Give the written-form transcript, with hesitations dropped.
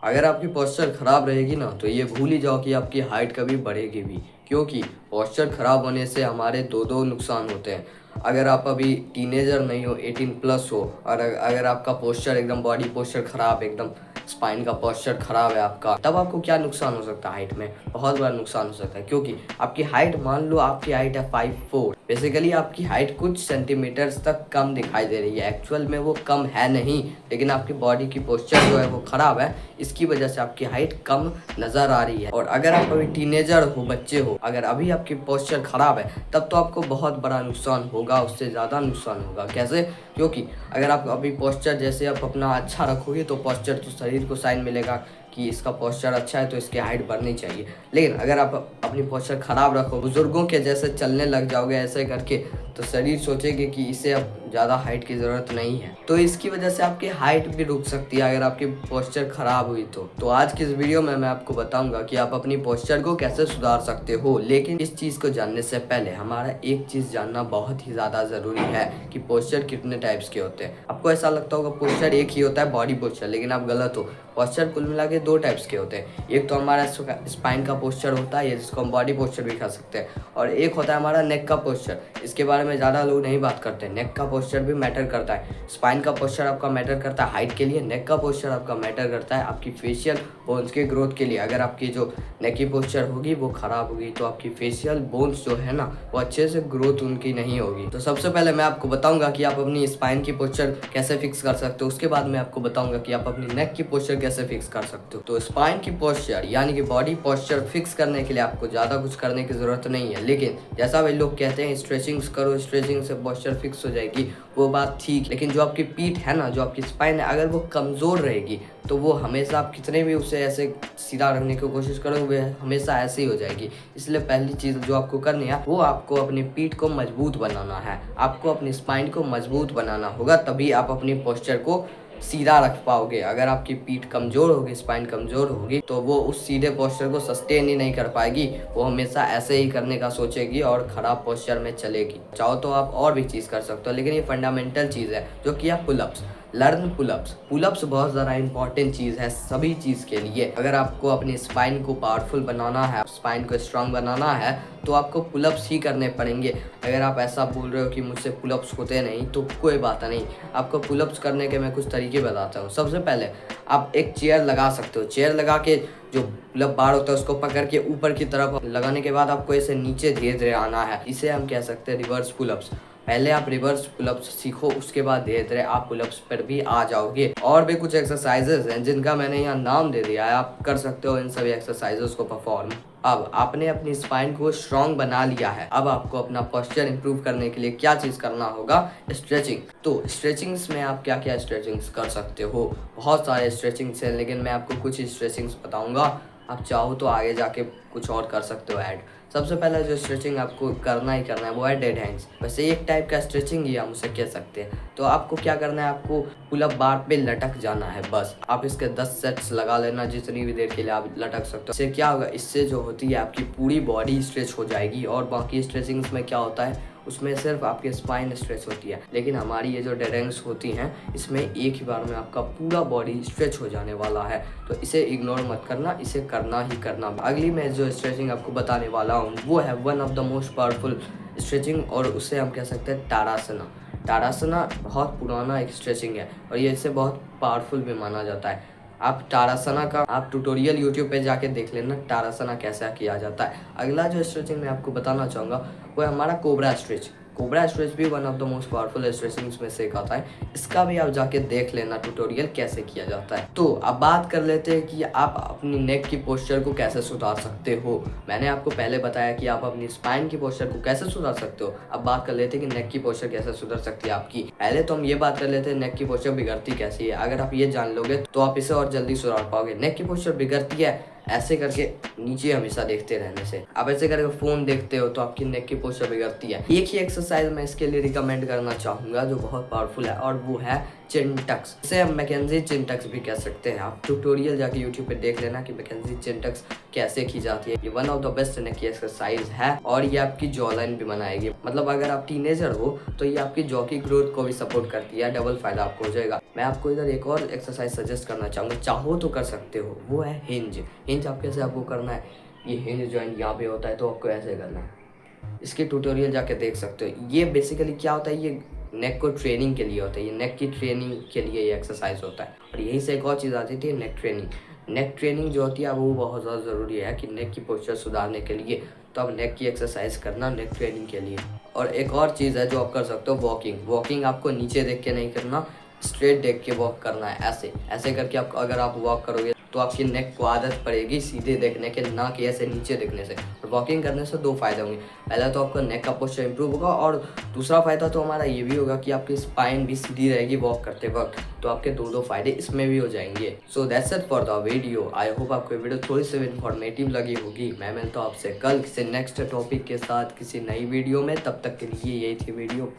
अगर आपकी पोस्चर ख़राब रहेगी ना तो ये भूल ही जाओ कि आपकी हाइट कभी बढ़ेगी भी, क्योंकि पोस्चर ख़राब होने से हमारे दो नुकसान होते हैं। अगर आप अभी टीनेजर नहीं हो, 18+ हो, और अगर आपका पोस्चर एकदम बॉडी पोस्चर ख़राब, एकदम स्पाइन का पोस्चर ख़राब है आपका, तब आपको क्या नुकसान हो सकता है? हाइट में बहुत बड़ा नुकसान हो सकता है, क्योंकि आपकी हाइट, मान लो आपकी हाइट है 5'4", बेसिकली आपकी हाइट कुछ सेंटीमीटर्स तक कम दिखाई दे रही है, एक्चुअल में वो कम है नहीं, लेकिन आपकी बॉडी की पोस्चर जो है वो ख़राब है, इसकी वजह से आपकी हाइट कम नज़र आ रही है। और अगर आप अभी टीनेजर हो, बच्चे हो, अगर अभी आपकी पोस्चर ख़राब है, तब तो आपको बहुत बड़ा नुकसान होगा, उससे ज़्यादा नुकसान होगा। कैसे? क्योंकि अगर आप अभी पोस्चर जैसे आप अपना अच्छा रखोगे तो पोस्चर तो शरीर को साइन मिलेगा कि इसका पोस्चर अच्छा है तो इसकी हाइट बढ़नी चाहिए। लेकिन अगर आप अपनी पोस्चर ख़राब रखो, बुज़ुर्गों के जैसे चलने लग जाओगे ऐसे करके, तो शरीर सोचेगा कि इसे अब ज़्यादा हाइट की ज़रूरत नहीं है, तो इसकी वजह से आपकी हाइट भी रुक सकती है अगर आपकी पोस्चर ख़राब हुई तो आज की इस वीडियो में मैं आपको बताऊंगा कि आप अपनी पोस्चर को कैसे सुधार सकते हो। लेकिन इस चीज़ को जानने से पहले हमारा एक चीज़ जानना बहुत ही ज़्यादा ज़रूरी है कि पोस्चर कितने टाइप्स के होते हैं। आपको ऐसा लगता होगा पोस्चर एक ही होता है, बॉडी पोस्चर, लेकिन आप गलत हो। पोस्चर कुल मिला के 2 टाइप्स के होते हैं। एक तो हमारा स्पाइन का पोस्चर होता है, जिसको हम बॉडी पोस्चर भी कह सकते हैं, और एक होता है हमारा नेक का पोस्चर। इसके बारे में ज़्यादा लोग नहीं बात करते। नेक का पोस्चर भी मैटर करता है। स्पाइन का पोस्चर आपका मैटर करता है हाइट के लिए, नेक का पोस्चर आपका मैटर करता है आपकी फेशियल बोन्स के ग्रोथ के लिए। अगर आपकी जो नेक की पोस्चर होगी वो ख़राब होगी तो आपकी फेशियल बोन्स जो है ना, वो अच्छे से ग्रोथ उनकी नहीं होगी। तो सबसे पहले मैं आपको बताऊंगा कि आप अपनी स्पाइन की पोस्चर कैसे फिक्स कर सकते हो। उसके बाद मैं आपको बताऊंगा कि आप अपनी नेक की पोस्चर कैसे फिक्स कर सकते हो। तो स्पाइन की पोस्चर यानी कि बॉडी पोस्चर फिक्स करने के लिए आपको ज़्यादा कुछ करने की ज़रूरत नहीं है, लेकिन जैसा वे लोग कहते हैं स्ट्रेचिंग्स करो, स्ट्रेचिंग से पोस्चर फिक्स हो जाएगी, वो बात ठीक। लेकिन जो आपकी पीठ है ना, जो आपकी स्पाइन है, अगर वो कमज़ोर रहेगी तो वो हमेशा, आप कितने भी उसे ऐसे सीधा रखने की कोशिश करोगे, वो हमेशा ऐसे ही हो जाएगी। इसलिए पहली चीज़ जो आपको करनी है वो आपको अपनी पीठ को मजबूत बनाना है। आपको अपनी स्पाइन को मजबूत बनाना होगा, तभी आप अपनी पोस्चर को सीधा रख पाओगे। अगर आपकी पीठ कमज़ोर होगी, स्पाइन कमज़ोर होगी, तो वो उस सीधे पोस्चर को सस्टेन ही नहीं कर पाएगी। वो हमेशा ऐसे ही करने का सोचेगी और ख़राब पोस्चर में चलेगी। चाहो तो आप और भी चीज़ कर सकते हो, लेकिन ये फंडामेंटल चीज़ है जो कि आप पुलअप्स लर्न। पुलअप्स बहुत ज़्यादा इंपॉर्टेंट चीज़ है सभी चीज़ के लिए। अगर आपको अपनी स्पाइन को पावरफुल बनाना है, स्पाइन को स्ट्रांग बनाना है, तो आपको पुलअप्स ही करने पड़ेंगे। अगर आप ऐसा बोल रहे हो कि मुझसे पुलअप्स होते नहीं, तो कोई बात नहीं, आपको पुलअप्स करने के मैं कुछ तरीके बताता हूँ। सबसे पहले आप एक चेयर लगा सकते हो। चेयर लगा के जो पुलअप बार होता है उसको पकड़ के ऊपर की तरफ लगाने के बाद आपको ऐसे नीचे धीरे धीरे आना है। इसे हम कह सकते हैं रिवर्स पुलअप्स। पहले आप रिवर्स पुलअप्स सीखो, उसके बाद धीरे धीरे आप पुलअप्स पर भी आ जाओगे। और भी कुछ एक्सरसाइजेस हैं जिनका मैंने यहाँ नाम दे दिया है, आप कर सकते हो इन सभी एक्सरसाइजेस को परफॉर्म। अब आपने अपनी स्पाइन को स्ट्रॉन्ग बना लिया है, अब आपको अपना पोस्चर इंप्रूव करने के लिए क्या चीज़ करना होगा? स्ट्रेचिंग। तो स्ट्रेचिंग्स में आप क्या क्या स्ट्रेचिंग्स कर सकते हो? बहुत सारे स्ट्रेचिंग्स हैं, लेकिन मैं आपको कुछ ही स्ट्रेचिंग्स बताऊंगा। आप चाहो तो आगे जाके कुछ और कर सकते हो ऐड। सबसे पहले जो स्ट्रेचिंग आपको करना ही करना है वो है डेड हैंड्स। वैसे एक टाइप का स्ट्रेचिंग ही हम उसे कह सकते हैं। तो आपको क्या करना है, आपको पुलअप बार पे लटक जाना है बस। आप इसके 10 सेट्स लगा लेना, जितनी भी देर के लिए आप लटक सकते हो। इससे क्या होगा, इससे जो होती है आपकी पूरी बॉडी स्ट्रेच हो जाएगी। और बाकी स्ट्रेचिंग्स में क्या होता है, उसमें सिर्फ आपकी स्पाइन स्ट्रेच होती है, लेकिन हमारी ये जो डेड हैंड्स होती हैं इसमें एक ही बार में आपका पूरा बॉडी स्ट्रेच हो जाने वाला है। तो इसे इग्नोर मत करना, इसे करना ही करना। अगली मैं जो स्ट्रेचिंग आपको बताने वाला हूँ वो है one of the most powerful stretching, और उसे हम कह सकते हैं ताड़ासना। ताड़ासना बहुत पुराना एक स्ट्रेचिंग है और ये इसे बहुत पावरफुल भी माना जाता है। आप ताड़ासना का आप ट्यूटोरियल यूट्यूब पे जाके देख लेना, ताड़ासना कैसा किया जाता है। अगला जो स्ट्रेचिंग मैं आपको बताना चाहूँगा वो है हमारा कोबरा स्ट्रेच। कोबरा स्ट्रेच भी one of the most powerful stretchings में से एक आता है। इसका भी आप जाके देख लेना ट्यूटोरियल कैसे किया जाता है। तो अब बात कर लेते हैं कि आप अपनी नेक की पोस्चर को कैसे सुधार सकते हो। मैंने आपको पहले बताया कि आप अपनी स्पाइन की पोस्चर को कैसे सुधार सकते हो। अब बात कर लेते हैं कि नेक की पोस्चर कैसे सुधर सकती है आपकी। पहले तो हम ये बात कर लेते हैं नेक की पोस्चर बिगड़ती कैसी है। अगर आप ये जान लोगे तो आप इसे और जल्दी सुधार पाओगे। नेक की पोस्चर बिगड़ती है ऐसे करके नीचे हमेशा देखते रहने से। आप ऐसे करके फोन देखते हो तो आपकी नेक की पोस्चर बिगड़ती है। एक ही एक्सरसाइज मैं इसके लिए रिकमेंड करना चाहूँगा जो बहुत पावरफुल है, और वो है चिन टक्स, इसे हम मैकेंजी चिन टक्स भी कह सकते हैं। आप ट्यूटोरियल जाके यूट्यूब पे देख लेना कि मैकेंजी चिन टक्स कैसे की जाती है। ये वन ऑफ द बेस्ट नेक की एक्सरसाइज है और ये आपकी जॉ लाइन भी बनाएगी। मतलब अगर आप टीनेजर हो तो ये आपकी जॉ की ग्रोथ को भी सपोर्ट करती है, डबल फायदा आपको हो जाएगा। मैं आपको इधर एक और एक्सरसाइज सजेस्ट करना चाहूँगा, चाहो तो कर सकते हो, वो है हिंज। हिंज आप कैसे आपको करना है, ये हिंज जॉइंट यहाँ पे होता है तो आपको ऐसे करना है, इसके ट्यूटोरियल जाके देख सकते हो। ये बेसिकली क्या होता है, ये नेक को ट्रेनिंग के लिए होता है, ये नेक की ट्रेनिंग के लिए ये एक्सरसाइज होता है। और यहीं से एक और चीज़ आती थी, नेक ट्रेनिंग। नेक ट्रेनिंग जो होती है वो बहुत ज़्यादा ज़रूरी है कि नेक की पोस्चर सुधारने के लिए, तो अब नेक की एक्सरसाइज करना नेक ट्रेनिंग के लिए। और एक और चीज़ है जो आप कर सकते हो, वॉकिंग। वॉकिंग आपको नीचे देख के नहीं करना, स्ट्रेट देख के वॉक करना है। ऐसे ऐसे करके आप अगर आप वॉक करोगे तो आपकी नेक को आदत पड़ेगी सीधे देखने के, ना कि ऐसे नीचे देखने से। और वॉकिंग करने से दो फायदे होंगे, पहला तो आपका नेक का पोस्चर इंप्रूव होगा और दूसरा फायदा तो हमारा ये भी होगा कि आपकी स्पाइन भी सीधी रहेगी वॉक करते वक्त। तो आपके दो फायदे इसमें भी हो जाएंगे। So that's it for the video. I hope आपको वीडियो थोड़ी सी इन्फॉर्मेटिव लगी होगी। मैं मिलता हूँ आपसे कल किसी नेक्स्ट टॉपिक के साथ किसी नई वीडियो में, तब तक के लिए यही थी वीडियो।